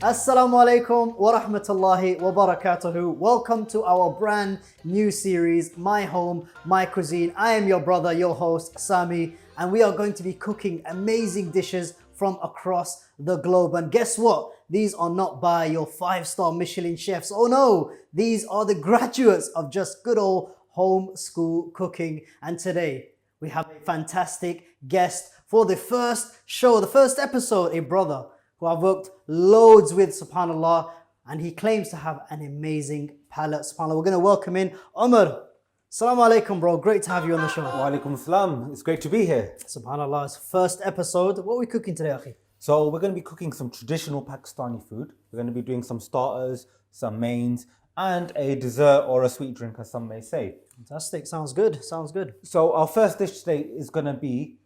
Assalamu alaikum wa rahmatullahi wa barakatuhu. Welcome to our brand new series, My Home, My Cuisine. I am your brother, your host, Sami, and we are going to be cooking amazing dishes from across the globe. And guess what? These are not by your 5-star Michelin chefs. Oh no, these are the graduates of just good old home school cooking. And today we have a fantastic guest for the first show, the first episode, a brother who I've worked loads with, subhanAllah, and he claims to have an amazing palate, subhanAllah. We're going to welcome in Umar. Assalamu alaikum, bro. Great to have you on the show. Wa alaikum salam. It's great to be here. Subhanallah, it's first episode. What are we cooking today, Akhi? So we're going to be cooking some traditional Pakistani food. We're going to be doing some starters, some mains, and a dessert or a sweet drink, as some may say. Fantastic. Sounds good. Sounds good. So our first dish today is going to be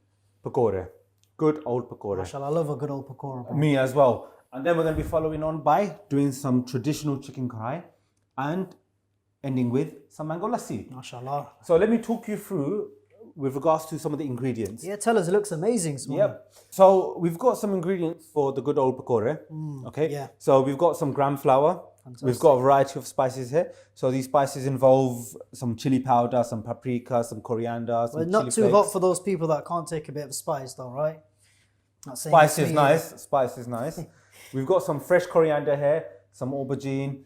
pakora. Good old pakora. MashaAllah, I love a good old pakora, bro. Me as well. And then we're going to be following on by doing some traditional chicken karahi and ending with some mango lassi. MashaAllah. So let me talk you through with regards to some of the ingredients. Yeah, tell us. It looks amazing. Yep. So we've got some ingredients for the good old pakora. Okay. yeah. So we've got some gram flour. Fantastic. We've got a variety of spices here. So these spices involve some chili powder, some paprika, some coriander, some Well, not chili too flakes. hot for those people that can't take a bit of spice, though, right? Not saying Spice it's is me, nice. Spice is nice. We've got some fresh coriander here, some aubergine,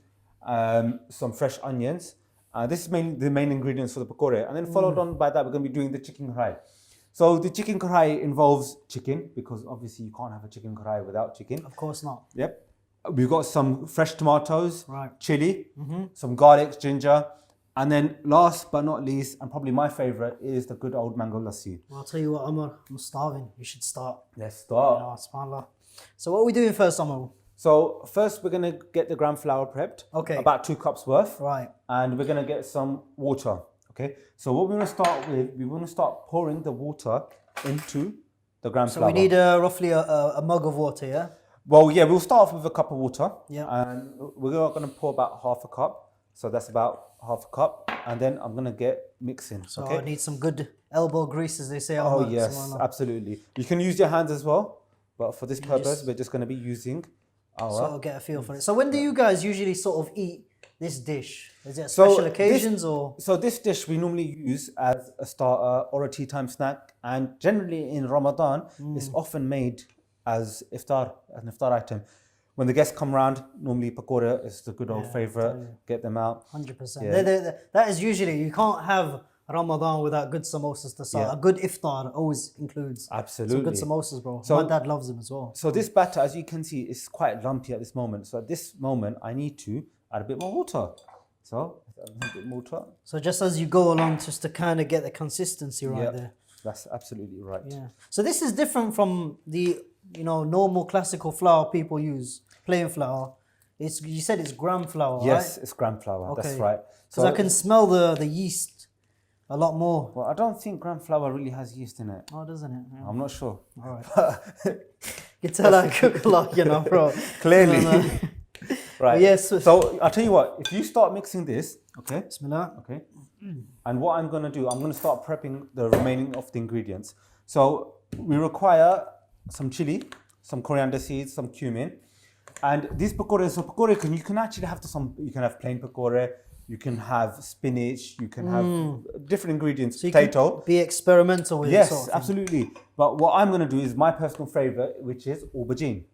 some fresh onions. This is mainly the main ingredients for the pakora. And then followed on by that, we're going to be doing the chicken karahi. So the chicken karahi involves chicken, because obviously you can't have a chicken karahi without chicken. Of course not. Yep. We've got some fresh tomatoes, Right. chili, some garlic, ginger, and then last but not least, and probably my favorite, is the good old mango lassi. Well, I'll tell you what, Umar, I'm starving. You should start. Let's start. Oh, subhanAllah. So what are we doing first, Umar? So first we're going to get the gram flour prepped. Okay. About 2 cups worth. Right. And we're going to get some water. Okay. So what we want to start with, we want to start pouring the water into the gram So flour. we need roughly a mug of water, yeah? Well, yeah, we'll start off with a cup of water. Yeah. And we're going to pour about half a cup. So that's about half a cup. And then I'm going to get mixing. So okay. I need some good elbow grease, as they say. Oh, Umar, yes, subhanallah. absolutely. You can use your hands as well. But for this purpose, we're just going to be using our... Sort of get a feel for it. So when do you guys usually sort of eat this dish? Is it at special occasions or? So this dish we normally use as a starter or a tea time snack. And generally in Ramadan, it's often made as an iftar item. When the guests come round, normally pakora is the good old favorite. Get them out. 100%. Yeah. That is usually, you can't have Ramadan without good samosas to start. Yeah. A good iftar always includes Absolutely. some good samosas, bro. So- My dad loves them as well. So this batter, as you can see, is quite lumpy at this moment. So at this moment, I need to add a bit more water. So add a bit more water. So just as you go along, just to kind of get the consistency right Yep. there. That's absolutely right. Yeah. So this is different from the normal classical flour people use, plain flour. You said it's gram flour, Yes, right? it's gram flour. Okay. That's right. Because I can smell the yeast a lot more. Well, I don't think gram flour really has yeast in it. Oh, doesn't it? Yeah. I'm not sure. All right. You can tell I cook a lot, bro. Clearly. Right. Yes. So I'll tell you what, if you start mixing this, okay? Bismillah. Okay. And what I'm going to do, I'm going to start prepping the remaining of the ingredients. So we require some chili, some coriander seeds, some cumin. And these pakora, you can actually have you can have plain pakora, you can have spinach, you can have different ingredients, So you potato. can be experimental with it. Yes, sort of thing. absolutely. But what I'm going to do is my personal favorite, which is aubergine.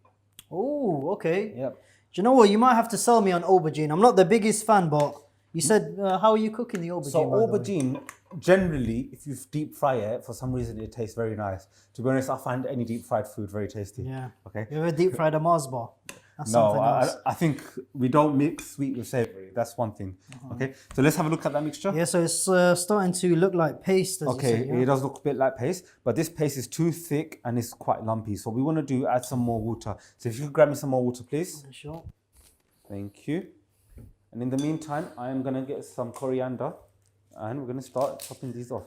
Oh, okay. Yep. Do you know what? You might have to sell me on aubergine. I'm not the biggest fan, but you said, how are you cooking the aubergine? So by the way? aubergine, generally, if you deep fry it, for some reason it tastes very nice. To be honest, I find any deep fried food very tasty. Yeah. Okay. You ever deep fried a Mars bar? That's No, something else. I think we don't mix sweet with savory. That's one thing. Okay. So let's have a look at that mixture. Yeah, so it's starting to look like paste. As you Okay, say, yeah? it does look a bit like paste, but this paste is too thick and it's quite lumpy. So we want to add some more water. So if you could grab me some more water, please. Sure. Thank you. And in the meantime, I am going to get some coriander and we're going to start chopping these off.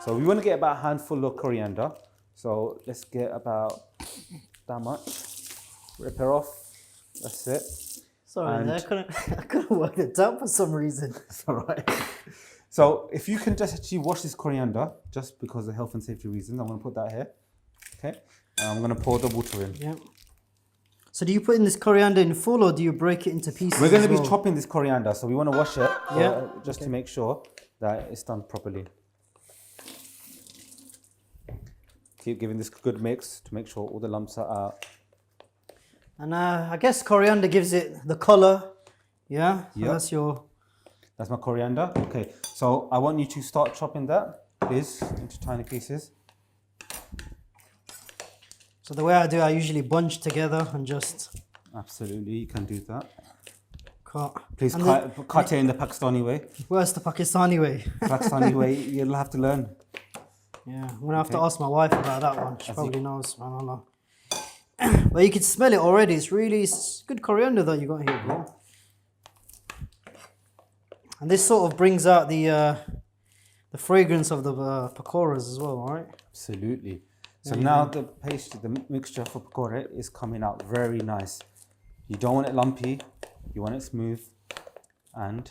So we want to get about a handful of coriander. So let's get about that much. Rip her off. That's it. Sorry, And- I couldn't work it out for some reason. It's all right. So if you can just actually wash this coriander, just because of health and safety reasons, I'm going to put that here. Okay. And I'm going to pour the water in. Yeah. So do you put in this coriander in full or do you break it into pieces? We're going to as be well? chopping this coriander, so we want to wash it Yeah. just to make sure that it's done properly. Keep giving this a good mix to make sure all the lumps are out. And I guess coriander gives it the color. Yeah. So Yep. that's my coriander. Okay, so I want you to start chopping that, please, into tiny pieces. So the way I do, I usually bunch together and just Absolutely, you can do that. cut. Please And cut it in the Pakistani way. Where's the Pakistani way? Pakistani way, you'll have to learn. Yeah, I'm gonna have to ask my wife about that one. She probably knows. I don't know. But you can smell it already. It's good coriander that you got here, bro. And this sort of brings out the fragrance of the pakoras as well, right? Absolutely. So now the pastry, the mixture for pakora is coming out very nice. You don't want it lumpy, you want it smooth. And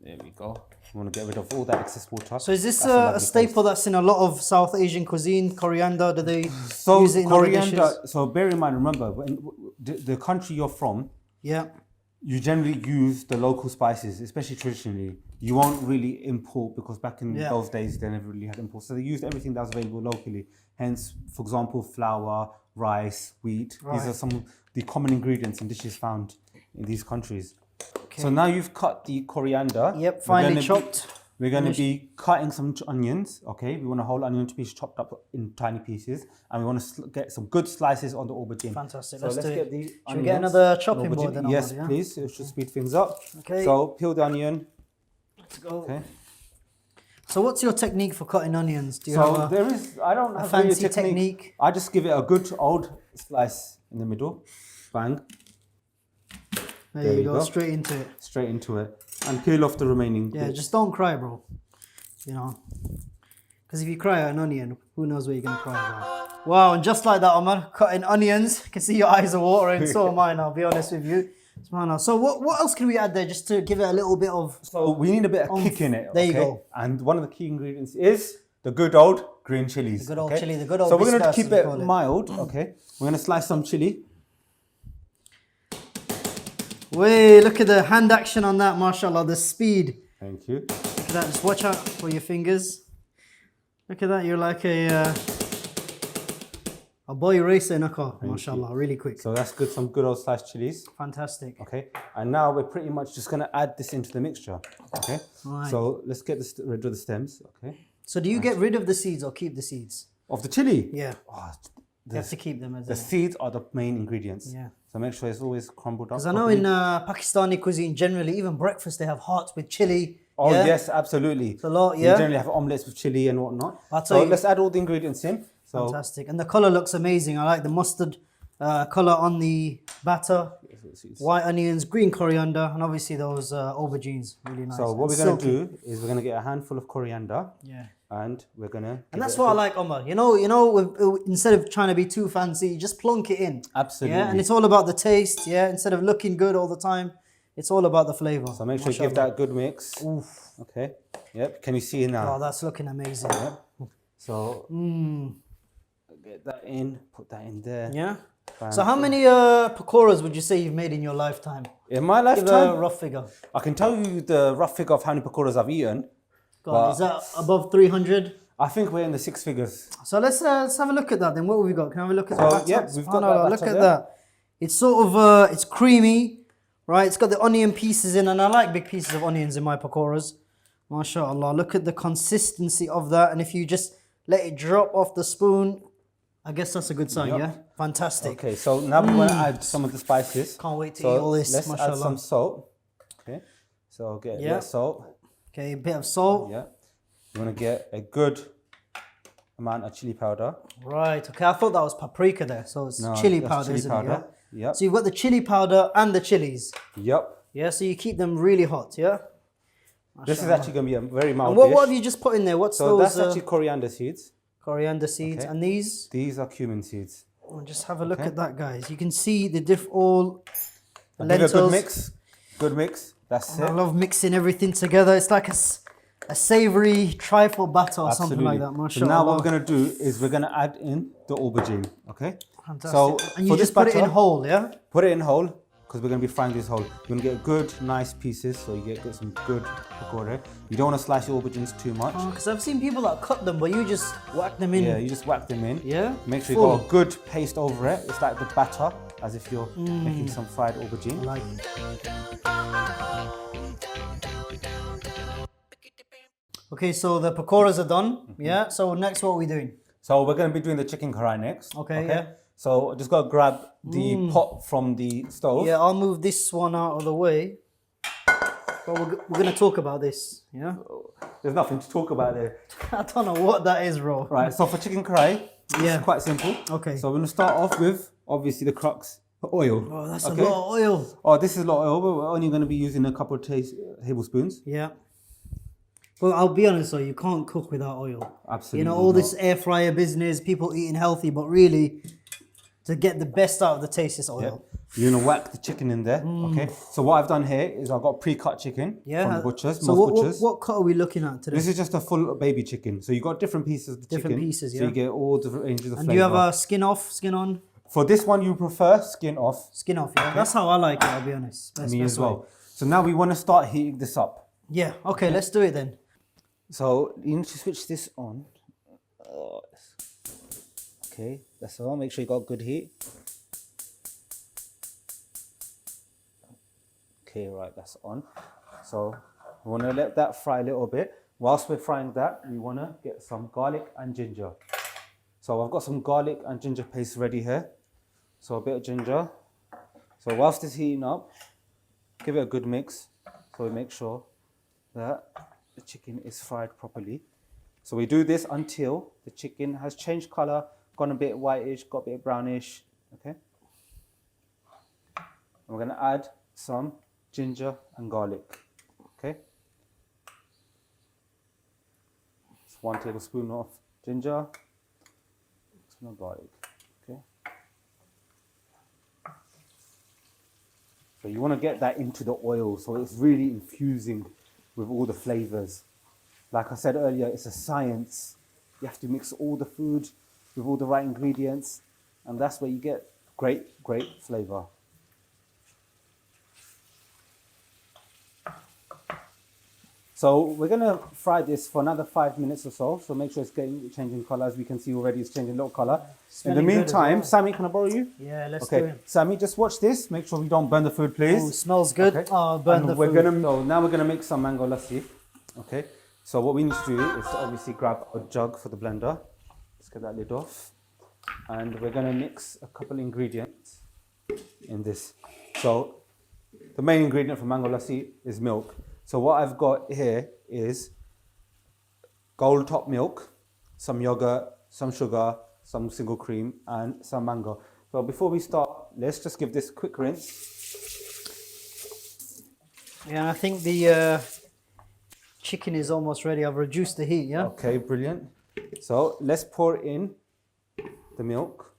there we go. You want to get rid of all that excess water. So is this That's a lovely staple paste. that's in a lot of South Asian cuisine? Coriander? Do they So use it in other coriander, dishes? so bear in mind, remember, when the country you're from, Yeah. you generally use the local spices, especially traditionally. You won't really import because back in those days they never really had imports. So they used everything that was available locally. Hence, for example, flour, rice, wheat. These are some of the common ingredients in dishes found in these countries. Okay. So now you've cut the coriander. Yep, finely chopped. We're going to be cutting some onions, okay? We want a whole onion to be chopped up in tiny pieces. And we want to get some good slices on the aubergine. Fantastic. So let's do get it. the Should we onions, get another chopping aubergine. board then? Yes, Omar, yeah? please. It should speed things up. Okay. So peel the onion. Let's go. Okay. So what's your technique for cutting onions? Do you So have there is, I don't have fancy really a technique. I just give it a good old slice in the middle. Bang. There you go, straight into it. Straight into it. And peel off the remaining Yeah, bits. just don't cry, bro. You know, because if you cry at an onion, who knows where you're gonna cry about. Wow, and just like that, Omar, cutting onions. You can see your eyes are watering. So am I. I'll be honest with you. So what else can we add there just to give it a little bit of? So we need a bit of kick in it. There okay? you go. And one of the key ingredients is the good old green chilies. The good old okay? chili, the good old. So we're going to vistas, keep as we it call mild. Okay. We're going to slice some chili. Wait, look at the hand action on that, mashallah, the speed. Thank you. Look at that, just watch out for your fingers. Look at that, you're like a boy racer in a car, mashallah, really quick. So that's good, some good old sliced chilies. Fantastic. Okay. And now we're pretty much just going to add this into the mixture. Okay. Right. So let's get rid of the stems. Okay. So do you get rid of the seeds or keep the seeds? Of the chili? Yeah. Oh, You have to keep them as the seeds are the main ingredients. Yeah. So make sure it's always crumbled up. Because I know in Pakistani cuisine, generally, even breakfast, they have hearts with chili. Oh, yeah? yes, absolutely. It's a lot, We yeah. generally have omelets with chili and whatnot. I'll tell So you- let's add all the ingredients in. So Fantastic. And the color looks amazing. I like the mustard color on the batter. White onions, green coriander, and obviously those aubergines. Really nice. So what we're And going to silky. do is we're going to get a handful of coriander. Yeah. And we're going to... And that's what I like, Omar. Instead of trying to be too fancy, you just plonk it in. Absolutely. Yeah, and it's all about the taste. Yeah, instead of looking good all the time, it's all about the flavor. So make sure you give that a good mix. Oof. Okay. Yep. Can you see it now? Oh, that's looking amazing. So get that in, put that in there. Yeah. Bam. So how many pakoras would you say you've made in your lifetime? In my Give a lifetime, rough figure. I can tell you the rough figure of how many pakoras I've eaten. God, is that above 300? I think we're in the six figures. So let's have a look at that then. What have we got? Can I have a look at So, the batter? yeah, we've got that Look batter at there. that. It's sort of, it's creamy, right? It's got the onion pieces in, and I like big pieces of onions in my pakoras. MashaAllah. Look at the consistency of that. And if you just let it drop off the spoon, I guess that's a good sign, Yep. yeah? Fantastic. Okay, so now we want to add some of the spices. Can't wait to So eat all this, let's add mashallah. some salt. Okay, so get a bit of salt. Okay, a bit of salt. Yeah, you want to get a good amount of chili powder. Right, okay, I thought that was paprika there. So it's chili that's powder, chili isn't powder. it? Yeah? Yep. So you've got the chili powder and the chilies. Yep. Yeah, so you keep them really hot, yeah? This is actually going to be a very mild And what dish. have you just put in there? What's So those that's actually coriander seeds. coriander seeds? Okay. And these? These are cumin seeds. Oh, just have a look at that, guys. You can see the all the Give it a lentils. good mix. Good mix. That's I it. love mixing everything together. It's like a a savory trifle batter or something like that. So Mashallah. now what we're going to do is we're going to add in the aubergine, okay? Fantastic. So and for you this just put it in batter, whole, yeah? Put it in whole because we're going to be frying this whole. You're going to get good, nice pieces, so you get some good pakora. You don't want to slice your aubergines too much. Because I've seen people that cut them, but you just whack them in. Yeah, you just whack them in. Yeah? Make sure you got a good paste over it. It's like the batter, as if you're making some fried aubergine. I like it. Okay, so the pakoras are done. Yeah. So next, what are we doing? So we're going to be doing the chicken karahi next. Okay, yeah. So just got to grab the pot from the stove. Yeah, I'll move this one out of the way. But we're going to talk about this. Yeah. There's nothing to talk about there. I don't know what that is, bro. Right. So for chicken karahi, it's quite simple. Okay. So we're going to start off with obviously the crux, oil. Oh, that's a lot of oil. Oh, this is a lot of oil, but we're only going to be using a couple of tablespoons. Yeah. Well, I'll be honest though, you can't cook without oil. Absolutely. You know, all this air fryer business, people eating healthy, but really, to get the best out of the taste is oil. Yep. You're gonna whack the chicken in there, okay? So what I've done here is I've got pre-cut chicken from the butchers, so most butchers. what cut are we looking at today? This is just a full baby chicken. So you got different pieces of the chicken. Different pieces, So you get all different ranges of and flavor. do you have a skin off, skin on? For this one, you prefer skin off. Skin off, yeah. That's how I like it, I'll be honest. Me as well. So now we want to start heating this up. Yeah, okay, let's do it then. So you need to switch this on. Okay, that's all. Make sure you got good heat. Okay, right, that's on. So we want to let that fry a little bit. Whilst we're frying that, we want to get some garlic and ginger. So I've got some garlic and ginger paste ready here. So a bit of ginger. So whilst it's heating up, give it a good mix. So we make sure that the chicken is fried properly. So we do this until the chicken has changed color, gone a bit whitish, got a bit brownish, okay? And we're gonna add some ginger and garlic, okay? It's 1 tablespoon of ginger, some of garlic, okay? So you wanna get that into the oil so it's really infusing with all the flavors. Like I said earlier, it's a science. You have to mix all the food with all the right ingredients, and that's where you get great flavor. So we're gonna fry this for another 5 minutes or so. So make sure it's changing color. As we can see already, it's changing a little color. In the meantime, Sami, can I borrow you? Yeah, let's do it. Sammy, just watch this. Make sure we don't burn the food, please. Oh, it smells good. Okay. Oh, burn the food. So now we're gonna make some mango lassi. Okay. So what we need to do is to obviously grab a jug for the blender. Let's get that lid off. And we're gonna mix a couple ingredients in this. So the main ingredient for mango lassi is milk. So what I've got here is gold top milk, some yogurt, some sugar, some single cream, and some mango. So before we start, let's just give this a quick rinse. Yeah, I think the chicken is almost ready. I've reduced the heat, yeah? Okay, brilliant. So let's pour in the milk.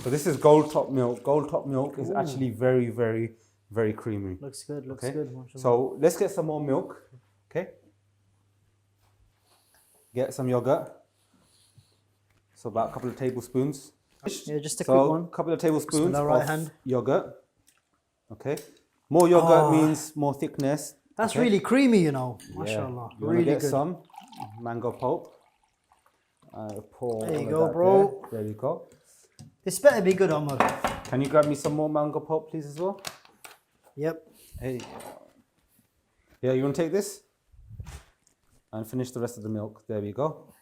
So this is gold top milk. Gold top milk is actually very creamy. Looks good, looks Okay. good. Mashallah. So let's get some more milk. Okay. Get some yogurt. So about a couple of tablespoons. Yeah, just a quick one. A couple of tablespoons Bismillah, right of hand. yogurt. Okay. More yogurt means more thickness. That's okay? really creamy, you know. Yeah. Mashallah. You Really get good. some mango pulp. Pour There you all of go, that bro. There you go. This better be good, Umar. Can you grab me some more mango pulp, please, as well? Yep. Hey. Yeah, you want to take this? And finish the rest of the milk. There we go.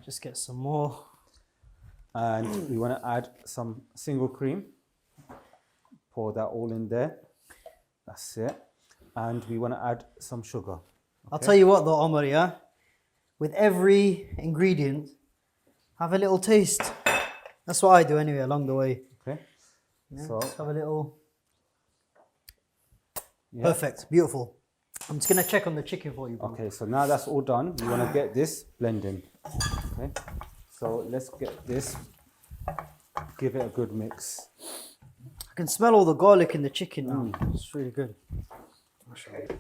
Just get some more. And we want to add some single cream. Pour that all in there. That's it. And we want to add some sugar. Okay? I'll tell you what though, Umar, yeah? With every ingredient, have a little taste. That's what I do anyway, along the way. Okay. Yeah, So, just have a little... yeah. Perfect, beautiful. I'm just gonna check on the chicken for you, bro. Okay, so now that's all done. We want to get this blending. Okay. So let's get this. Give it a good mix. I can smell all the garlic in the chicken now. It's really good. Mashallah.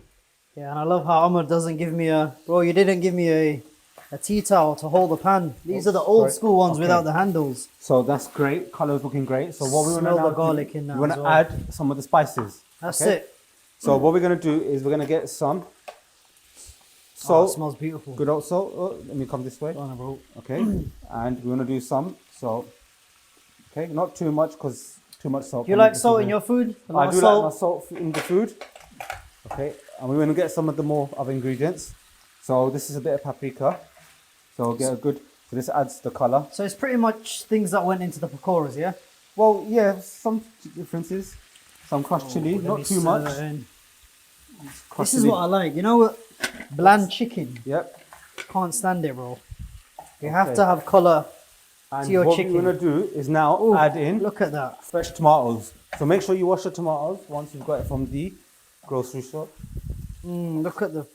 Yeah, and I love how Umar doesn't give me a... Bro, you didn't give me a tea towel to hold the pan. These are the old sorry. school ones Okay. without the handles. So that's great. Color's looking great. So what we want to Smell now the garlic do, in that we want as to well. add some of the spices. That's okay? it. So what we're going to do is we're going to get some Oh, salt. it smells beautiful. Good old salt. Oh, let me come this way. Go on, bro. Okay. And we want to do some salt. Okay. Not too much because too much salt. Do you like salt in your food? A lot I of do salt? like my salt in the food. Okay. And we want to get some of the more other ingredients. So this is a bit of paprika. So get a good. So this adds the color. So it's pretty much things that went into the pakoras, yeah? Well, yeah, some differences. Some crushed chili, Let me not too stir much. it in. Crushed This is chili. what I like. You know what? Bland chicken. Yep. Can't stand it, bro. You have Okay. to have colour And to your what chicken. we're gonna do is now Ooh, add in Look at that. fresh tomatoes. So make sure you wash the tomatoes once you've got it from the grocery shop. Look at the...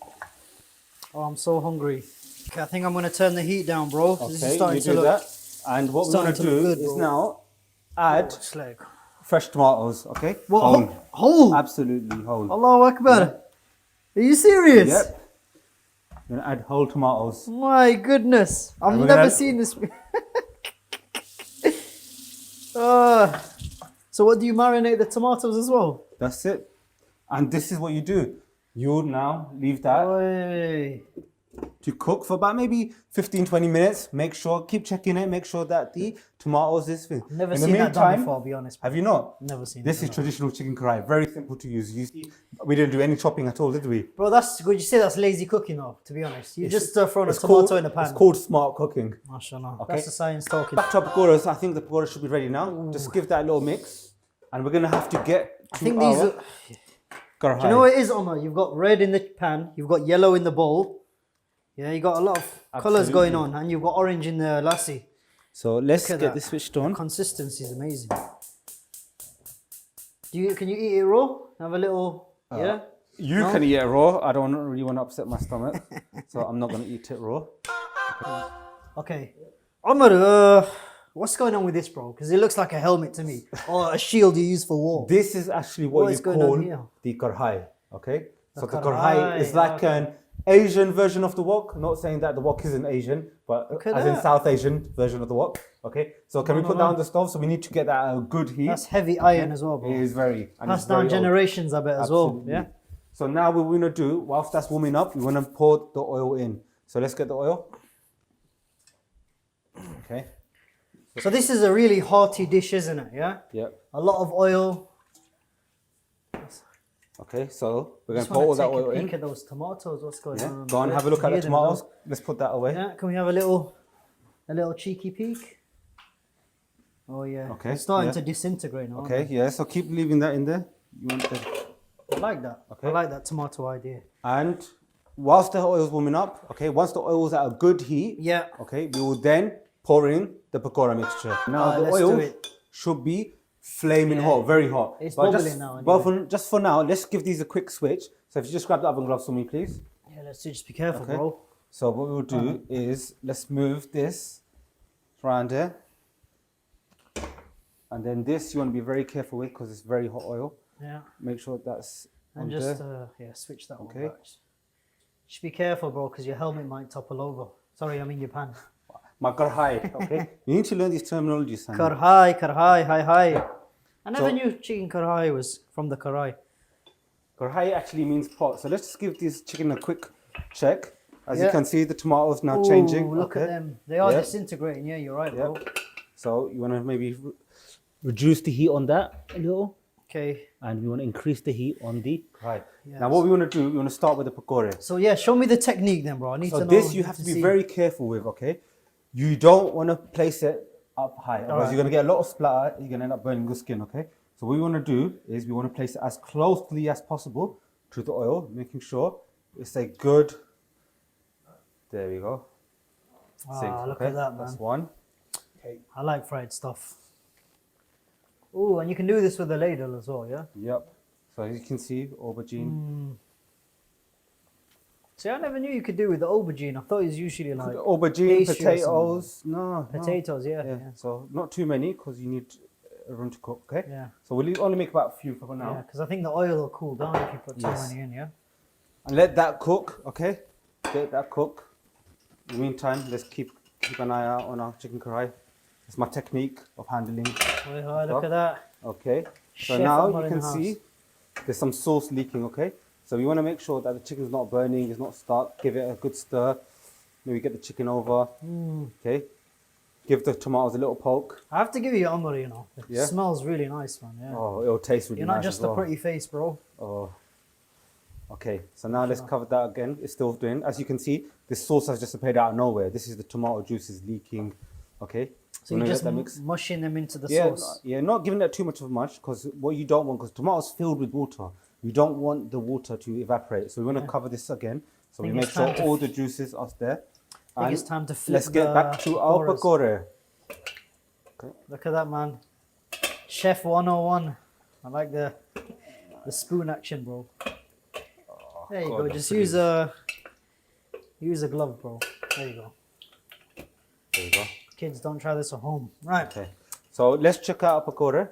Oh, I'm so hungry. Okay, I think I'm going to turn the heat down, bro. This is Okay, starting you to do look... that. And what we're gonna starting to look do good, is bro. now add It's like... fresh tomatoes. Okay. What? Whole. Whole? Absolutely whole. Allahu Akbar. Are you serious? Yep. We're gonna add whole tomatoes. My goodness. I've And we're never gonna- seen this. So what do you marinate the tomatoes as well? That's it. And this is what you do. You now leave that Oi. to cook for about maybe 15-20 minutes. Make sure, keep checking it, make sure that the tomatoes is thin. Never In seen the that done meantime, before, I'll be honest. have you not? Never seen This that is traditional chicken karahi, very simple to use. You see, we didn't do any chopping at all, did we? Bro, that's good. You say that's lazy cooking though, to be honest. You just thrown a It's tomato called- in a pan. It's called smart cooking. MashaAllah. Okay. That's the science talking. Back to our pakoras, I think the pakora should be ready now. Just give that a little mix. And we're gonna have to get to I think these our are... karahi. Do you know what it is, Omar? You've got red in the pan, you've got yellow in the bowl. Yeah, you got a lot of colours Absolutely. going on, and you've got orange in the lassi. So let's Look at get that. this switched on. Consistency is amazing. Can you eat it raw? Have a little, yeah? You can eat it raw. I don't really want to upset my stomach. So I'm not gonna eat it raw. Okay. Omar, what's going on with this, bro? Because it looks like a helmet to me, or a shield you use for war. This is actually what What you is going on call here? the karahi. Okay, so the karahi, karahi is like an Asian version of the wok. Not saying that the wok isn't Asian, but Look at as in that. South Asian version of the wok. Okay, so can we put that on the stove? So we need to get that at a good heat. That's heavy iron as well, It bro. is very and it's Passed down very old. generations, I bet, as well. Absolutely. Yeah. So now what we're gonna do, whilst that's warming up, we wanna pour the oil in. So let's get the oil. Okay. So this is a really hearty dish, isn't it? Yeah. Yep. A lot of oil. Okay, so we're gonna Just pour all want to that take oil a in. peek at those tomatoes. What's going Yeah. on? Go on, have a look at the tomatoes. Let's put that away. Yeah. Can we have a little cheeky peek? Oh yeah. Okay, It's starting yeah. to disintegrate now. Okay, yeah, so keep leaving that in there. You want the, I like that. Okay. I like that tomato idea. and whilst the oil's warming up, okay, once the oil's at a good heat, Yeah. okay, we will then pour in the pakora mixture. Now the let's oil do it. should be flaming hot, very hot. It's But bubbling just, now Well, anyway. just for now, let's give these a quick switch. So if you just grab the oven gloves for me, please. Yeah. Let's just be careful, Okay. bro. So what we'll do is let's move this around there. And then this you want to be very careful with because it's very hot oil. Yeah. Make sure that's And on just there. switch that Okay. one back. Just be careful, bro, because your helmet might topple over. Sorry, I mean your pan. My karhai, okay? You need to learn these terminologies, Sami. Karhai, hi. I never So- knew chicken karhai was from the karai. Karhai actually means pot. So let's just give this chicken a quick check. As you Yeah. can see, the tomatoes now Ooh, changing. look okay? at them. They are Yeah. disintegrating. Yeah, you're right, bro. Yep. So you want to maybe reduce the heat on that a little. Okay. And we want to increase the heat on the karhai. Yes. Now what we want to do, we want to start with the pakora. So yeah, show me the technique then, bro. I need So to know. this you have to be see. very careful with, okay? You don't want to place it up high, otherwise Alright. you're going to get a lot of splatter, you're going to end up burning your skin, okay? So what we want to do is we want to place it as closely as possible to the oil, making sure it's a good, there we go. Look at that, That's man. one. I like fried stuff. Oh, and you can do this with a ladle as well, yeah? Yep. So as you can see, aubergine. See, I never knew you could do with the aubergine. I thought it was usually like Aubergine, pastry or potatoes, no. potatoes, yeah. Yeah. So not too many because you need room to cook, okay? Yeah. So we'll only make about a few for Yeah, now. because I think the oil will cool down if you put too Yes. many in, yeah? and let that cook, okay? Let that cook. In the meantime, let's keep an eye out on our chicken karahi. It's my technique of handling. Look at that. Okay, so Chef now Umar you in can the see house. there's some sauce leaking, okay? So we want to make sure that the chicken's not burning, it's not stuck. Give it a good stir. Maybe get the chicken over, okay? Give the tomatoes a little poke. I have to give you Umar, you know. It Yeah? smells really nice, man. Yeah. Oh, it'll taste really You're nice not just as well. a pretty face, bro. Oh. Okay, so now let's cover that again. It's still doing. As you can see, this sauce has just appeared out of nowhere. This is the tomato juices leaking. Okay. So you're gonna just let that mix. mushing them into the Yeah, sauce. yeah, not giving that too much of much because what you don't want, because tomatoes filled with water, you don't want the water to evaporate. So we want to cover this again. So we think make it's sure time to all the juices are there. I think it's And time to flip let's get back to our pakoras. pakora. Look at that, man. Chef 101. I like the spoon action, bro. There you God, go. that's Just pretty- use a glove, bro. There you go. There you go. Kids, don't try this at home. Right. Okay. So let's check out our pakora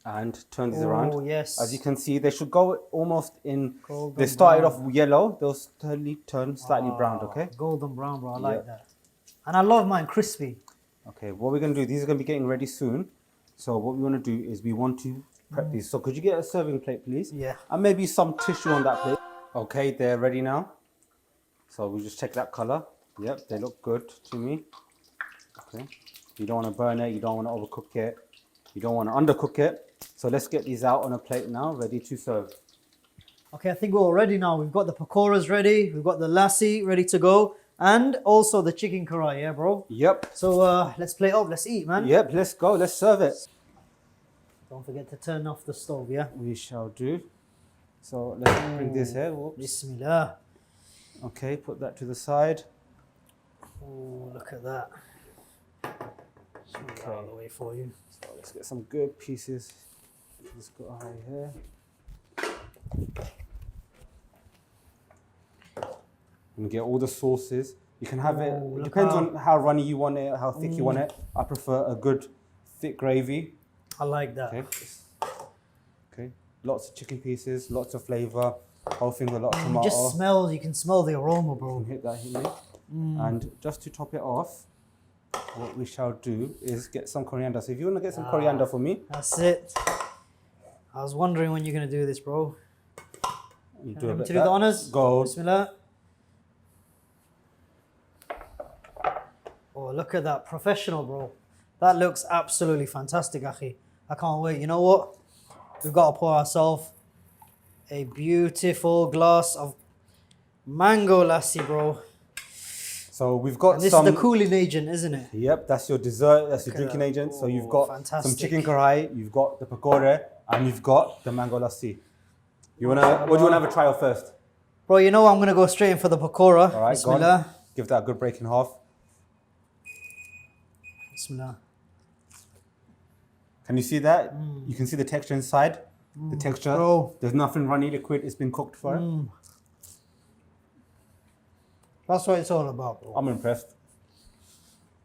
and turn these around. Oh, yes. As you can see, they should go almost in. Golden They started brown. off yellow. They'll slowly turn slightly brown. Okay. Golden brown, bro. I like Yeah. that. And I love mine crispy. Okay. What we're gonna do? These are gonna be getting ready soon. So what we want to do is we want to prep these. So could you get a serving plate, please? Yeah. And maybe some tissue on that plate. Okay, they're ready now. So we'll just check that color. Yep, they look good to me. Okay. You don't want to burn it. You don't want to overcook it. You don't want to undercook it. So let's get these out on a plate now, ready to serve. Okay, I think we're all ready now. We've got the pakoras ready. We've got the lassi ready to go. And also the chicken karahi, yeah, bro? Yep. So let's plate up. Let's eat, man. Yep, let's go. Let's serve it. Don't forget to turn off the stove, yeah? We shall do. So let's bring this here. Whoops. Bismillah. Okay, put that to the side. Oh, look at that. Just out of the way for you. So let's get some good pieces. Let's go right here. And get all the sauces. You can have it. Oh, It look depends how- on how runny you want it, how thick you want it. I prefer a good thick gravy. I like that. Okay. Okay. Lots of chicken pieces, lots of flavor. Whole thing with a lot of It tomato. just smells, you can smell the aroma, bro. Hit that, hit me. And just to top it off, what we shall do is get some coriander. So if you want to get some coriander for me, That's it. I was wondering when you're going to do this, bro. you Want do a me bit to do of the that. honors? Go. Bismillah. Oh, look at that. Professional, bro. That looks absolutely fantastic, Akhi. I can't wait. You know what? We've got to pour ourselves a beautiful glass of mango lassi, bro. So we've got And this some. is the cooling agent, isn't it? Yep, that's your dessert. That's your Look at drinking that. agent. So you've Oh, got some fantastic. chicken karahi, you've got the pakora, and you've got the mango lassi. You wanna? What do you wanna have a try of first? Bro, you know I'm going to go straight in for the pakora. All right, go on. Bismillah. Give that a good break in half. Bismillah. Can you see that? You can see the texture inside. The texture. Bro. There's nothing runny liquid. It's been cooked for it. That's what it's all about, bro. I'm impressed.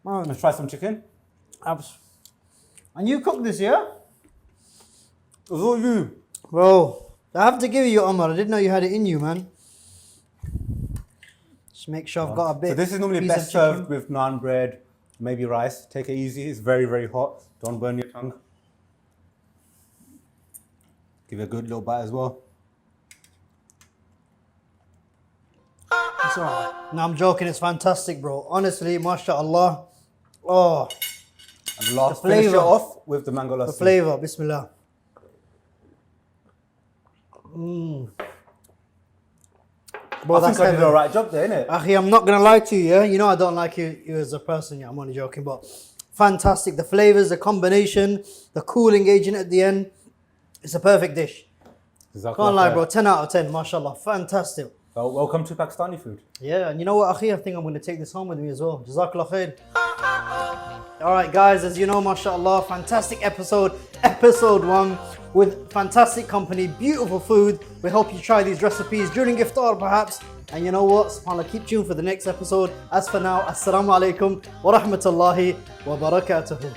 Man, Let's try some chicken. and you cooked this, yeah? It was all you. Bro, I have to give you Umar. I didn't know you had it in you, man. Just make sure I've got a bit. So this is normally piece best of chicken. served with naan bread, maybe rice. Take it easy. It's very, very hot. Don't burn your tongue. Give it a good little bite as well. It's alright. No, I'm joking. It's fantastic, bro. Honestly, mashallah. Oh, And last, The finish it flavour. off with the mango lassi. the flavor. Bismillah. Bro, I that's think I did heaven. the right job there, innit? Akhi, I'm not gonna lie to you, yeah? You know I don't like you as a person, yeah, I'm only joking, but fantastic. The flavors, the combination, the cooling agent at the end. It's a perfect dish. Can't lie, bro. 10 out of 10, mashallah. Fantastic. So welcome to Pakistani food. Yeah, and you know what, Akhi? I think I'm gonna take this home with me as well. Jazakallah khair. Alright, guys, as you know, mashallah, fantastic episode 1 with fantastic company, beautiful food. We hope you try these recipes during iftar, perhaps. And you know what? SubhanAllah, keep tuned for the next episode. As for now, assalamu alaikum wa rahmatullahi wa barakatuhu.